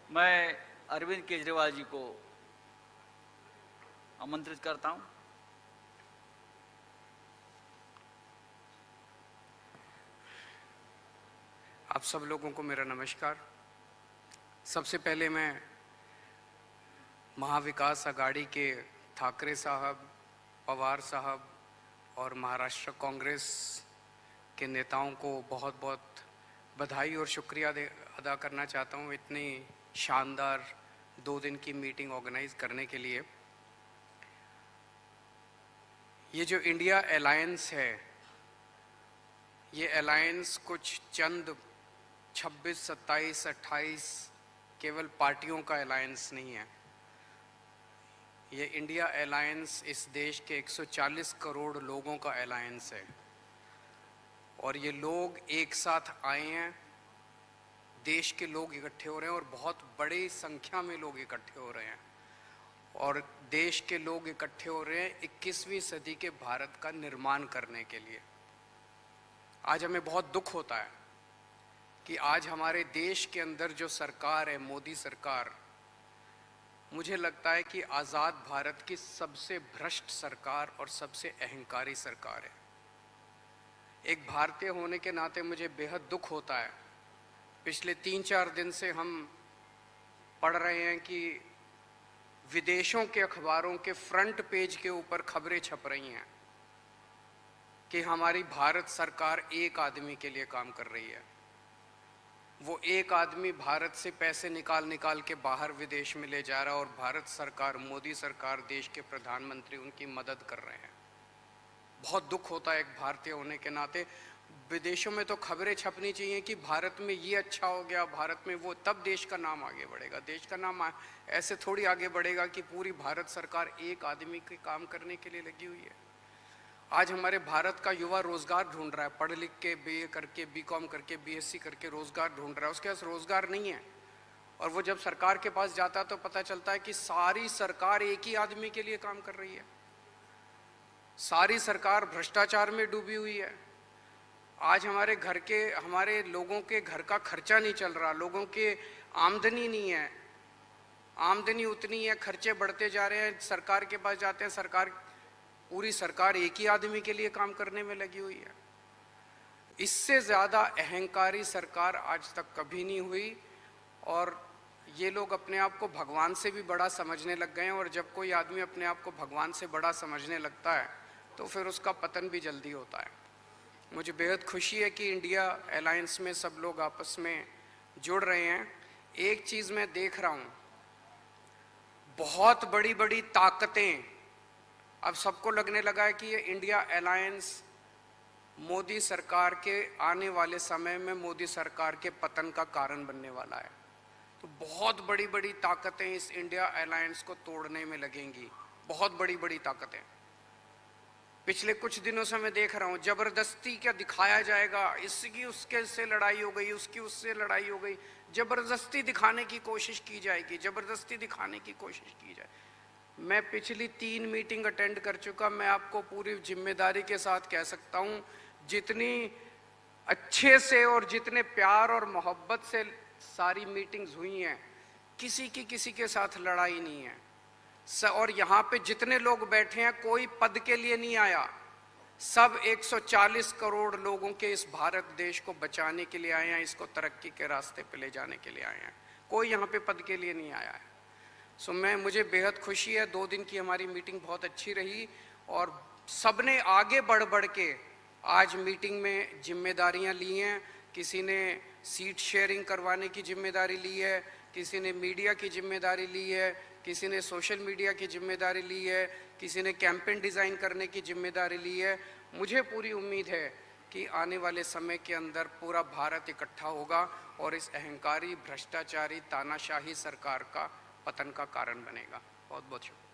मैं अरविंद केजरीवाल जी को आमंत्रित करता हूं। आप सब लोगों को मेरा नमस्कार। सबसे पहले मैं महाविकास आघाड़ी के ठाकरे साहब, पवार साहब और महाराष्ट्र कांग्रेस के नेताओं को बहुत बहुत बधाई और शुक्रिया अदा करना चाहता हूं इतनी शानदार 2 दिन की मीटिंग ऑर्गेनाइज करने के लिए। ये जो इंडिया अलायंस है, ये अलायंस कुछ चंद 26, 27, 28 केवल पार्टियों का अलायंस नहीं है। ये इंडिया अलायंस इस देश के 140 करोड़ लोगों का अलायंस है और ये लोग एक साथ आए हैं। देश के लोग इकट्ठे हो रहे हैं और बहुत बड़ी संख्या में लोग इकट्ठे हो रहे हैं और देश के लोग इकट्ठे हो रहे हैं 21वीं सदी के भारत का निर्माण करने के लिए। आज हमें बहुत दुख होता है कि आज हमारे देश के अंदर जो सरकार है, मोदी सरकार, मुझे लगता है कि आज़ाद भारत की सबसे भ्रष्ट सरकार और सबसे अहंकारी सरकार है। एक भारतीय होने के नाते मुझे बेहद दुख होता है। पिछले 3-4 दिन से हम पढ़ रहे हैं कि विदेशों के अखबारों के फ्रंट पेज के ऊपर खबरें छप रही हैं कि हमारी भारत सरकार एक आदमी के लिए काम कर रही है। वो एक आदमी भारत से पैसे निकाल के बाहर विदेश में ले जा रहा है और भारत सरकार, मोदी सरकार, देश के प्रधानमंत्री उनकी मदद कर रहे हैं। बहुत दुख होता है एक भारतीय होने के नाते। विदेशों में तो खबरें छपनी चाहिए कि भारत में ये अच्छा हो गया, भारत में वो, तब देश का नाम आगे बढ़ेगा। देश का नाम ऐसे थोड़ी आगे बढ़ेगा कि पूरी भारत सरकार एक आदमी के काम करने के लिए लगी हुई है। आज हमारे भारत का युवा रोजगार ढूंढ रहा है, पढ़ लिख के बीए करके, बीकॉम करके, बीएससी करके रोजगार ढूंढ रहा है। उसके पास रोजगार नहीं है और वो जब सरकार के पास जाता है तो पता चलता है कि सारी सरकार एक ही आदमी के लिए काम कर रही है। सारी सरकार भ्रष्टाचार में डूबी हुई है। आज हमारे लोगों के घर का खर्चा नहीं चल रहा, लोगों के आमदनी नहीं है, आमदनी उतनी है, खर्चे बढ़ते जा रहे हैं। सरकार के पास जाते हैं, पूरी सरकार एक ही आदमी के लिए काम करने में लगी हुई है। इससे ज़्यादा अहंकारी सरकार आज तक कभी नहीं हुई और ये लोग अपने आप को भगवान से भी बड़ा समझने लग गए हैं और जब कोई आदमी अपने आप को भगवान से बड़ा समझने लगता है तो फिर उसका पतन भी जल्दी होता है। मुझे बेहद खुशी है कि इंडिया अलायंस में सब लोग आपस में जुड़ रहे हैं। एक चीज़ मैं देख रहा हूँ, बहुत बड़ी बड़ी ताकतें, अब सबको लगने लगा है कि ये इंडिया अलायंस मोदी सरकार के आने वाले समय में मोदी सरकार के पतन का कारण बनने वाला है। तो बहुत बड़ी बड़ी ताकतें इस इंडिया अलायंस को तोड़ने में लगेंगी, बहुत बड़ी बड़ी ताकतें। पिछले कुछ दिनों से मैं देख रहा हूँ जबरदस्ती क्या दिखाया जाएगा, इसकी उसके से लड़ाई हो गई, उसकी उससे लड़ाई हो गई, जबरदस्ती दिखाने की कोशिश की जाएगी, जबरदस्ती दिखाने की कोशिश की जाए। मैं पिछली 3 मीटिंग अटेंड कर चुका। मैं आपको पूरी जिम्मेदारी के साथ कह सकता हूँ, जितनी अच्छे से और जितने प्यार और मोहब्बत से सारी मीटिंग्स हुई हैं, किसी के साथ लड़ाई नहीं है। और यहाँ पे जितने लोग बैठे हैं कोई पद के लिए नहीं आया, सब 140 करोड़ लोगों के इस भारत देश को बचाने के लिए आए हैं, इसको तरक्की के रास्ते पे ले जाने के लिए आए हैं। कोई यहाँ पे पद के लिए नहीं आया है। मुझे बेहद खुशी है। 2 दिन की हमारी मीटिंग बहुत अच्छी रही और सबने आगे बढ़ के आज मीटिंग में जिम्मेदारियां ली हैं। किसी ने सीट शेयरिंग करवाने की जिम्मेदारी ली है, किसी ने मीडिया की जिम्मेदारी ली है, किसी ने सोशल मीडिया की जिम्मेदारी ली है, किसी ने कैंपेन डिज़ाइन करने की जिम्मेदारी ली है। मुझे पूरी उम्मीद है कि आने वाले समय के अंदर पूरा भारत इकट्ठा होगा और इस अहंकारी, भ्रष्टाचारी, तानाशाही सरकार का पतन का कारण बनेगा। बहुत बहुत शुक्रिया।